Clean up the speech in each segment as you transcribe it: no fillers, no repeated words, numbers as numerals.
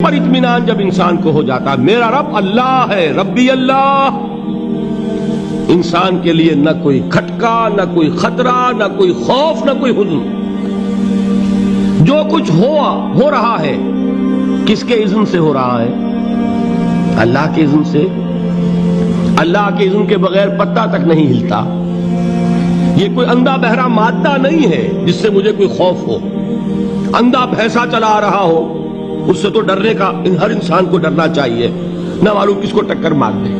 پر اطمینان جب انسان کو ہو جاتا میرا رب اللہ ہے، ربی اللہ، انسان کے لیے نہ کوئی کھٹکا، نہ کوئی خطرہ، نہ کوئی خوف، نہ کوئی حزن۔ جو کچھ ہو رہا ہے کس کے اذن سے ہو رہا ہے؟ اللہ کے اذن سے۔ اللہ کے اذن کے بغیر پتہ تک نہیں ہلتا۔ یہ کوئی اندھا بہرا مادہ نہیں ہے جس سے مجھے کوئی خوف ہو۔ اندھا بھینسا چلا آ رہا ہو اس سے تو ڈرنے کا ہر انسان کو ڈرنا چاہیے، نہ معلوم کس کو ٹکر مار دے۔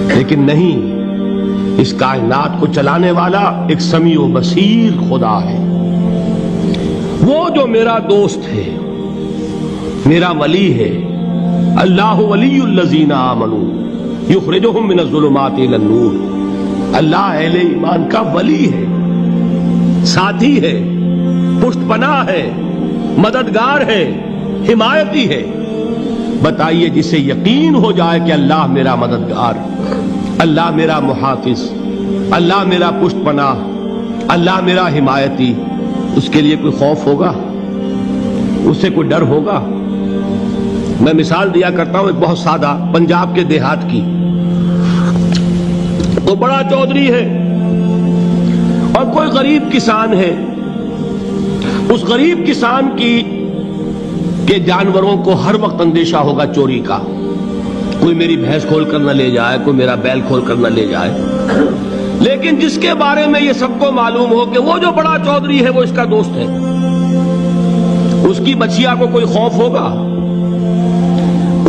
لیکن نہیں، اس کائنات کو چلانے والا ایک سمیع و بصیر خدا ہے، وہ جو میرا دوست ہے، میرا ولی ہے۔ اللہ ولی الذین آمنوا یخرجہم من الظلمات الی النور۔ اللہ اہل ایمان کا ولی ہے، ساتھی ہے، پشت پناہ ہے، مددگار ہے، حمایتی ہے۔ بتائیے جسے یقین ہو جائے کہ اللہ میرا مددگار، اللہ میرا محافظ، اللہ میرا پشت پناہ، اللہ میرا حمایتی، اس کے لیے کوئی خوف ہوگا؟ اس سے کوئی ڈر ہوگا؟ میں مثال دیا کرتا ہوں ایک بہت سادہ، پنجاب کے دیہات کی۔ وہ بڑا چودھری ہے اور کوئی غریب کسان ہے۔ اس غریب کسان کے جانوروں کو ہر وقت اندیشہ ہوگا چوری کا، کوئی میری بھینس کھول کر نہ لے جائے، کوئی میرا بیل کھول کر نہ لے جائے۔ لیکن جس کے بارے میں یہ سب کو معلوم ہو کہ وہ جو بڑا چودھری ہے وہ اس کا دوست ہے، اس کی بچیا کو کوئی خوف ہوگا؟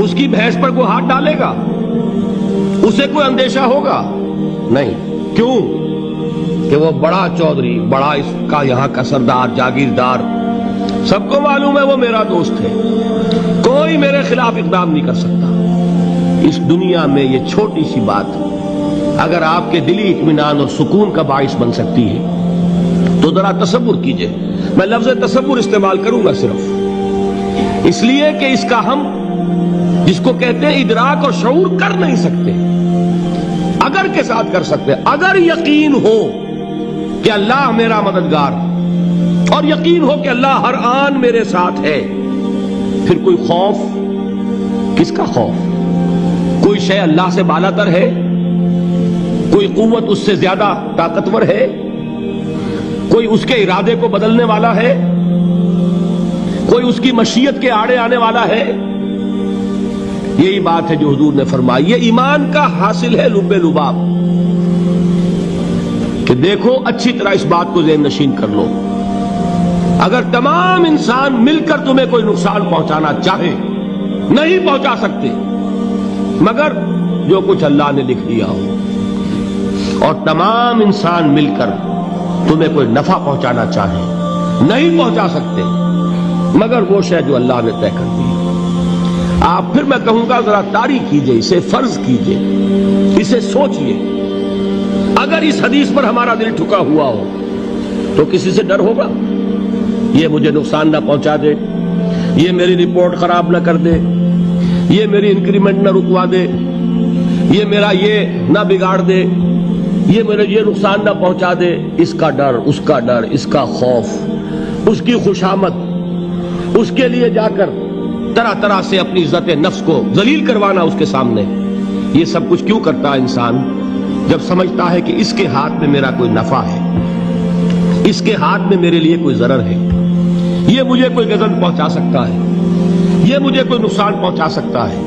اس کی بھینس پر کوئی ہاتھ ڈالے گا؟ اسے کوئی اندیشہ ہوگا؟ نہیں۔ کیوں؟ کہ وہ بڑا چودھری، بڑا اس کا یہاں کا سردار، جاگیردار، سب کو معلوم ہے وہ میرا دوست ہے، کوئی میرے خلاف اقدام نہیں کر سکتا۔ اس دنیا میں یہ چھوٹی سی بات اگر آپ کے دلی اطمینان اور سکون کا باعث بن سکتی ہے تو ذرا تصور کیجئے۔ میں لفظ تصور استعمال کروں گا صرف اس لیے کہ اس کا ہم جس کو کہتے ہیں ادراک اور شعور کر نہیں سکتے، اگر کے ساتھ کر سکتے۔ اگر یقین ہو کہ اللہ میرا مددگار اور یقین ہو کہ اللہ ہر آن میرے ساتھ ہے، پھر کوئی خوف؟ کس کا خوف؟ کوئی شے اللہ سے بالا تر ہے؟ کوئی قوت اس سے زیادہ طاقتور ہے؟ کوئی اس کے ارادے کو بدلنے والا ہے؟ کوئی اس کی مشیت کے آڑے آنے والا ہے؟ یہی بات ہے جو حضور نے فرمائی۔ یہ ایمان کا حاصل ہے لب لباب، کہ دیکھو اچھی طرح اس بات کو ذہن نشین کر لو، اگر تمام انسان مل کر تمہیں کوئی نقصان پہنچانا چاہے نہیں پہنچا سکتے، مگر جو کچھ اللہ نے لکھ دیا ہو، اور تمام انسان مل کر تمہیں کوئی نفع پہنچانا چاہے نہیں پہنچا سکتے، مگر وہ شے جو اللہ نے طے کر دی۔ آپ پھر میں کہوں گا ذرا طاری کیجئے، اسے فرض کیجئے، اسے سوچئے۔ اگر اس حدیث پر ہمارا دل ٹھکا ہوا ہو تو کسی سے ڈر ہوگا؟ یہ مجھے نقصان نہ پہنچا دے، یہ میری رپورٹ خراب نہ کر دے، یہ میری انکریمنٹ نہ رکوا دے، یہ میرا یہ نہ بگاڑ دے، یہ میرے یہ نقصان نہ پہنچا دے۔ اس کا ڈر، اس کا ڈر، اس کا خوف، اس کی خوشامد، اس کے لیے جا کر طرح طرح سے اپنی عزت نفس کو ذلیل کروانا اس کے سامنے، یہ سب کچھ کیوں کرتا ہے انسان؟ جب سمجھتا ہے کہ اس کے ہاتھ میں میرا کوئی نفع ہے، اس کے ہاتھ میں میرے لیے کوئی ضرر ہے، یہ مجھے کوئی غضب پہنچا سکتا ہے، یہ مجھے کوئی نقصان پہنچا سکتا ہے،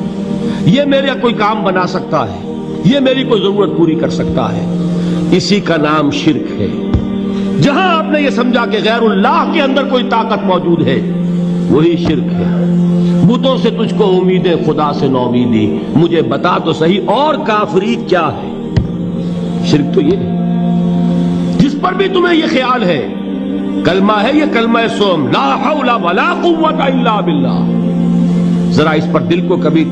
یہ میرا کوئی کام بنا سکتا ہے، یہ میری کوئی ضرورت پوری کر سکتا ہے، اسی کا نام شرک ہے۔ جہاں آپ نے یہ سمجھا کہ غیر اللہ کے اندر کوئی طاقت موجود ہے، وہی شرک ہے۔ بتوں سے تجھ کو امیدیں، خدا سے نومیدی، مجھے بتا تو صحیح اور کافری کیا ہے؟ شرک تو یہ ہے جس پر بھی تمہیں یہ خیال ہے، کلمہ ہے یہ کلمہ سوم، لا حول ولا قوت الا باللہ۔ ذرا اس پر دل کو کبھی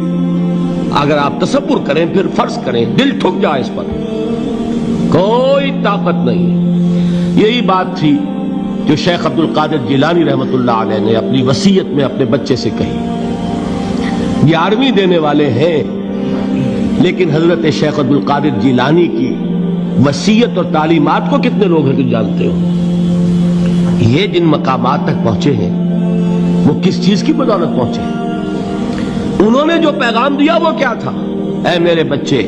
اگر آپ تصور کریں، پھر فرض کریں، دل ٹھک جائے اس پر، کوئی طاقت نہیں۔ یہی بات تھی جو شیخ عبد القادر جیلانی رحمۃ اللہ علیہ نے اپنی وصیت میں اپنے بچے سے کہی۔ 11ویں دینے والے ہیں، لیکن حضرت شیخ عبد القادر جیلانی کی وصیت اور تعلیمات کو کتنے لوگ ہیں کہ جانتے ہو؟ یہ جن مقامات تک پہنچے ہیں وہ کس چیز کی بدولت پہنچے ہیں؟ انہوں نے جو پیغام دیا وہ کیا تھا؟ اے میرے بچے،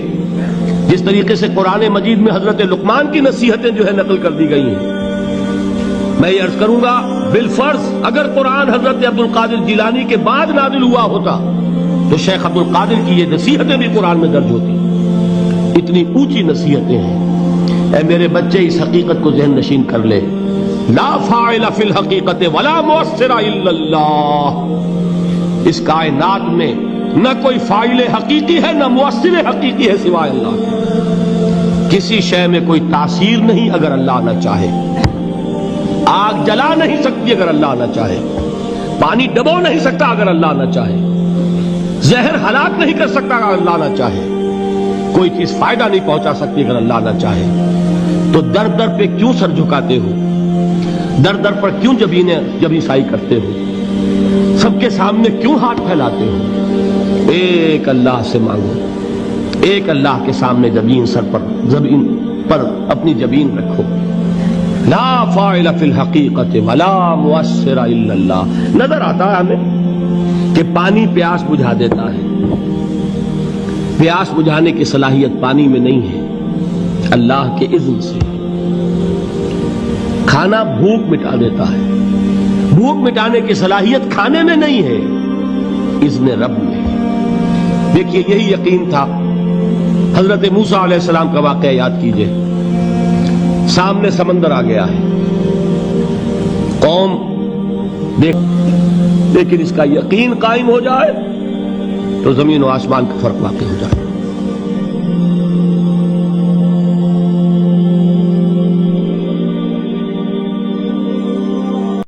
جس طریقے سے قرآن مجید میں حضرت لقمان کی نصیحتیں جو ہے نقل کر دی گئی ہیں، میں یہ عرض کروں گا بالفرض اگر قرآن حضرت عبد القادر جیلانی کے بعد نازل ہوا ہوتا تو شیخ عبد القادر کی یہ نصیحتیں بھی قرآن میں درج ہوتی. اتنی اونچی نصیحتیں ہیں. اے میرے بچے، اس حقیقت کو ذہن نشین کر لے، لا فاعل فی الحقیقت ولا مؤثر الا اللہ. اس کائنات میں نہ کوئی فاعل حقیقی ہے نہ مؤثر حقیقی ہے سوائے اللہ کے. کسی شے میں کوئی تاثیر نہیں اگر اللہ نہ چاہے. آگ جلا نہیں سکتی اگر اللہ نہ چاہے. پانی ڈبو نہیں سکتا اگر اللہ نہ چاہے. زہر ہلاک نہیں کر سکتا اگر اللہ نہ چاہے. کوئی چیز فائدہ نہیں پہنچا سکتی اگر اللہ نہ چاہے. تو در در پہ کیوں سر جھکاتے ہو؟ در در پر کیوں جبیں سائی کرتے ہو؟ سب کے سامنے کیوں ہاتھ پھیلاتے ہو؟ ایک اللہ سے مانگو. ایک اللہ کے سامنے زمین پر اپنی جبین رکھو. لا فاعل فی الحقیقت ولا مؤثر الا اللہ. نظر آتا ہے ہمیں کہ پانی پیاس بجھا دیتا ہے. پیاس بجھانے کی صلاحیت پانی میں نہیں ہے، اللہ کے اذن سے. کھانا بھوک مٹا دیتا ہے. بھوک مٹانے کی صلاحیت کھانے میں نہیں ہے، اذن رب میں. دیکھیے یہی یقین تھا. حضرت موسیٰ علیہ السلام کا واقعہ یاد کیجئے. سامنے سمندر آ گیا ہے، قوم لیکن اس کا یقین قائم ہو جائے تو زمین و آسمان کا فرق واقع ہو جائے.